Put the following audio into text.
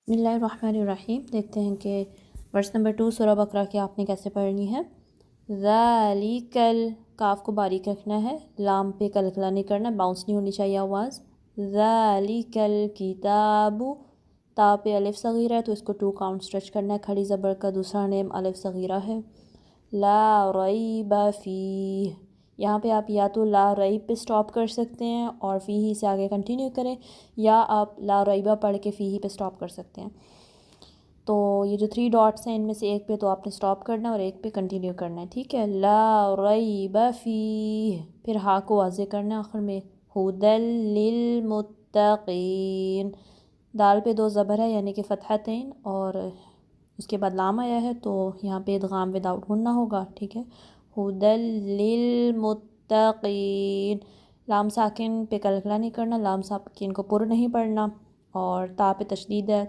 बिस्मिल्लाहिर्रहमानिर्रहीम। देखते हैं कि वर्स नंबर 2 सूरह बकरा की आपने कैसे पढ़नी है। ज़ालिकल, काफ को बारीक रखना है, लाम पे कलकला नहीं करना, बाउंस नहीं होनी चाहिए आवाज़। ज़ालिकल किताबु, ता पे अलिफ सगीरा है तो इसको 2 काउंट स्ट्रेच करना है। खड़ी ज़बर का दूसरा नेम अलिफ सगीरा है। ला रैब फीह, यहाँ पे आप या तो ला रैब पे स्टॉप कर सकते हैं और फ़ीही से आगे कंटिन्यू करें, या आप ला रैबा पढ़ के फ़ीही पे स्टॉप कर सकते हैं। तो ये जो 3 डॉट्स हैं इनमें से एक पे तो आपने स्टॉप करना है और एक पे कंटिन्यू करना है, ठीक है। ला रैब फीह, फिर हा को वाज़े करना है आखिर में। हुदल लिल मुत्तकीन, दाल पे 2 ज़बर है यानी कि फ़तहतैन और उसके बाद लाम आया है तो यहाँ पे इदगाम विदाउट गुन्ना होगा, ठीक है। हुदल लिल मुत्तकीन, लाम साकिन पे कलकला नहीं करना, लाम साकिन को पुर नहीं पढ़ना और ता पे तशदीद है